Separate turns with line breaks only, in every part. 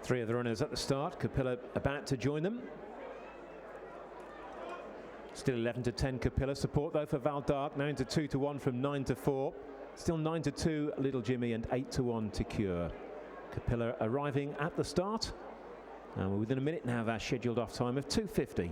Three of the runners at the start. Capilla about to join them. Still 11-10 Capilla. Support though for Val d'Arc, now into 2-1 from 9-4. Still 9-2 Little Jimmy and 8-1 to Cure. Capilla arriving at the start. And we're within a minute now of our scheduled off time of 2:50.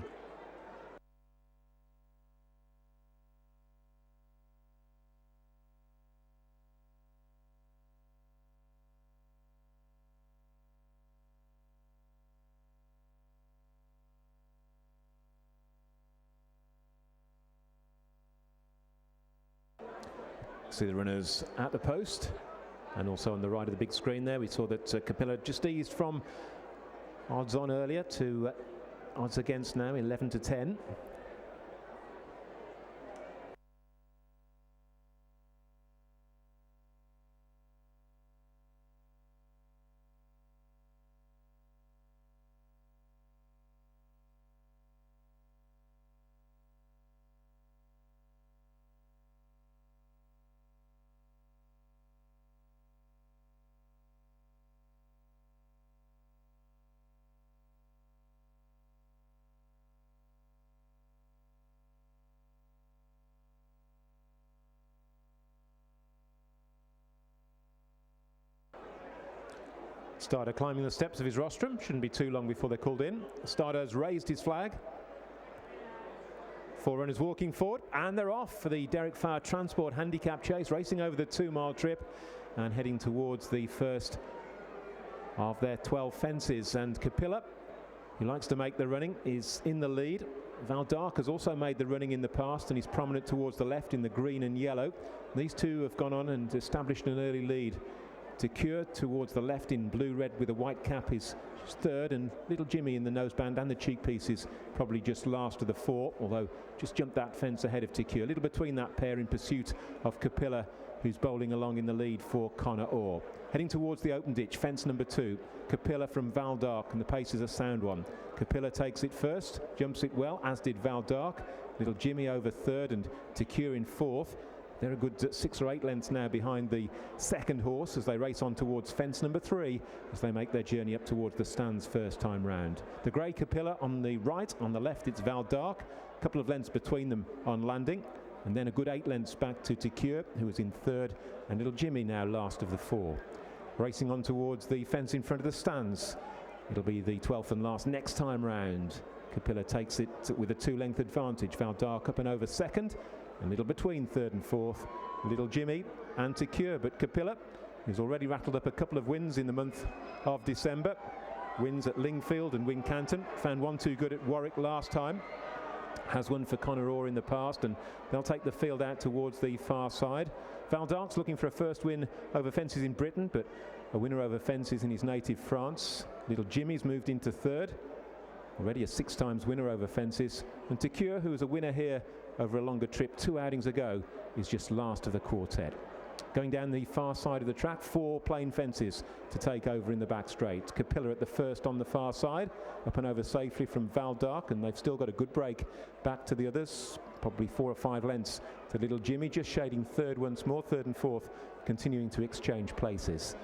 See the runners at the post, and also on the right of the big screen there we saw that Capilla just eased from odds on earlier to odds against now, 11-10. Starter climbing the steps of his rostrum. Shouldn't be too long before they're called in. Starter has raised his flag. Four runners walking forward, and they're off for the Derek Farr Transport Handicap Chase, racing over the 2-mile trip and heading towards the first of their 12 fences. And Capilla, who likes to make the running, is in the lead. Val d'Arc has also made the running in the past and he's prominent towards the left in the green and yellow. These two have gone on and established an early lead. To Cure towards the left in blue-red with a white cap is third, and Little Jimmy in the noseband and the cheek piece is probably just last of the four, although just jumped that fence ahead of Cure. A little between that pair in pursuit of Capilla, who's bowling along in the lead for Connor Orr. Heading towards the open ditch, fence number 2. Capilla from Val d'Arc, and the pace is a sound one. Capilla takes it first, jumps it well, as did Val d'Arc. Little Jimmy over third and Cure in fourth. They're a good 6 or 8 lengths now behind the second horse as they race on towards fence number 3 as they make their journey up towards the stands first time round. The grey Capilla on the right, on the left it's Val d'Arc. A couple of lengths between them on landing, and then a good 8 lengths back to Cure, who is in third, and Little Jimmy now last of the 4. Racing on towards the fence in front of the stands. It'll be the 12th and last next time round. Capilla takes it with a 2-length advantage. Val d'Arc up and over second. A little between third and fourth, Little Jimmy and Cure, but Capilla, who's already rattled up a couple of wins in the month of December. Wins at Lingfield and Wincanton, found one too good at Warwick last time. Has won for Connor Orr in the past, and they'll take the field out towards the far side. Val d'Arc's looking for a first win over fences in Britain, but a winner over fences in his native France. Little Jimmy's moved into third. Already a 6 times winner over fences, and Cure, who was a winner here over a longer trip 2 outings ago, is just last of the quartet. Going down the far side of the track, 4 plain fences to take over in the back straight. Capilla at the first on the far side, up and over safely from Val d'Arc, and they've still got a good break back to the others, probably 4 or 5 lengths to Little Jimmy, just shading third once more, third and fourth, continuing to exchange places.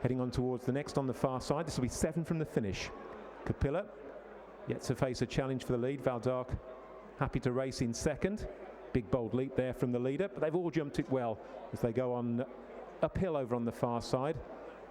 Heading on towards the next on the far side, this will be 7 from the finish. Capilla yet to face a challenge for the lead. Val d'Arc happy to race in second. Big bold leap there from the leader, but they've all jumped it well as they go on uphill over on the far side,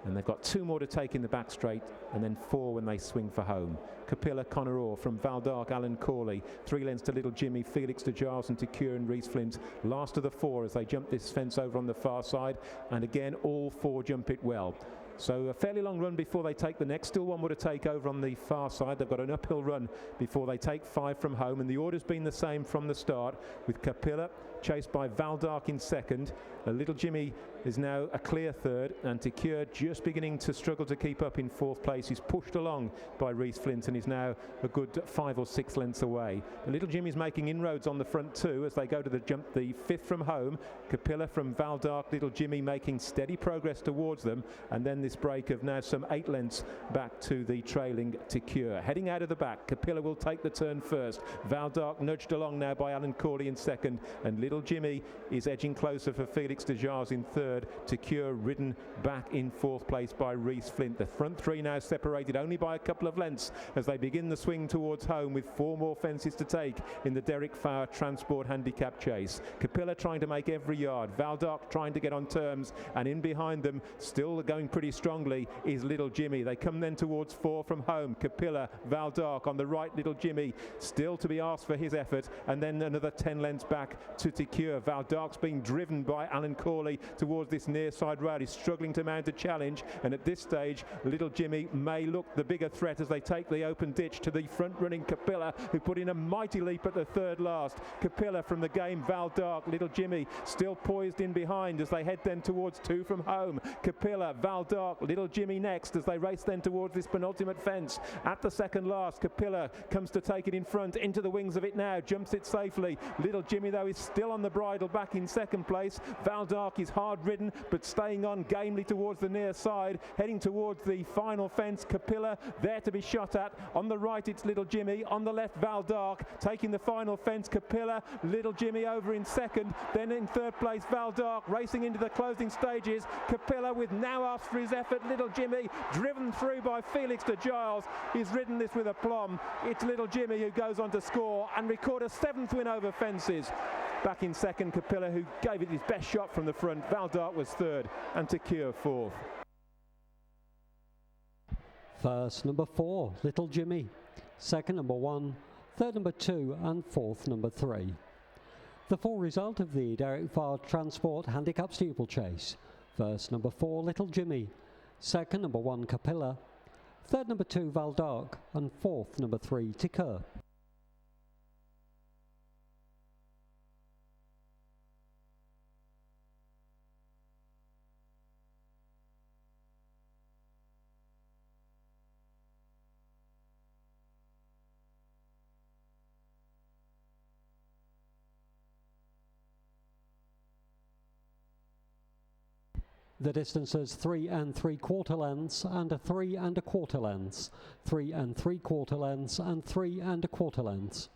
and they've got 2 more to take in the back straight, and then 4 when they swing for home. Capilla, Connor Orr, from Val d'Arc, Alan Corley, 3 lengths to Little Jimmy, Felix de Giles and Cure and Reese Flint, last of the 4 as they jump this fence over on the far side, and again all 4 jump it well. So a fairly long run before they take the next. Still one more to take over on the far side. They've got an uphill run before they take 5 from home. And the order's been the same from the start, with Capilla chased by Val d'Arc in second. Little Jimmy is now a clear third, and Cure just beginning to struggle to keep up in 4th place. He's pushed along by Reese Flint and is now a good 5 or 6 lengths away. The Little Jimmy's making inroads on the front 2 as they go to the jump, the 5th from home. Capilla from Val d'Arc, Little Jimmy making steady progress towards them, and then this break of now some 8 lengths back to the trailing Cure. Heading out of the back, Capilla will take the turn first. Val d'Arc nudged along now by Alan Corley in second, and Little Jimmy is edging closer for Felix de Giles in third. third. Secure ridden back in fourth place by Reese Flint. The front three now separated only by a couple of lengths as they begin the swing towards home with 4 more fences to take in the Derek Farr Transport Handicap Chase. Capilla trying to make every yard. Valdark trying to get on terms, and in behind them, still going pretty strongly, is Little Jimmy. They come then towards 4 from home. Capilla, Valdark on the right. Little Jimmy still to be asked for his effort, and then another 10 lengths back to Secure. Valdark's being driven by Alan Corley towards this near side road. He's struggling to mount a challenge, and at this stage Little Jimmy may look the bigger threat as they take the open ditch to the front running Capilla, who put in a mighty leap at the third last. Capilla from the game, Valdark, Little Jimmy still poised in behind as they head then towards 2 from home. Capilla, Valdark, Little Jimmy next as they race then towards this penultimate fence. At the second last, Capilla comes to take it in front, into the wings of it now, jumps it safely. Little Jimmy though is still on the bridle back in second place. Valdark is hard ridden but staying on gamely towards the near side, heading towards the final fence. Capilla there to be shot at. On the right it's Little Jimmy, on the left Valdark taking the final fence. Capilla, Little Jimmy over in second, then in third place Valdark racing into the closing stages. Capilla with now after his effort Little Jimmy driven through by Felix de Giles. He's ridden this with aplomb. It's Little Jimmy who goes on to score and record a 7th win over fences. Back in second, Capilla, who gave it his best shot from the front. Valdark was third and Secure fourth.
First, number 4, Little Jimmy. Second, number 1. Third, number 2, and fourth, number 3. The full result of the Derek Farr Transport Handicap Steeplechase. First, number 4, Little Jimmy. Second, number 1, Capilla. Third, number 2, Valdark. And fourth, number 3, Secure. The distances 3 3/4 lengths and 3 1/4 lengths, 3 3/4 lengths and 3 1/4 lengths.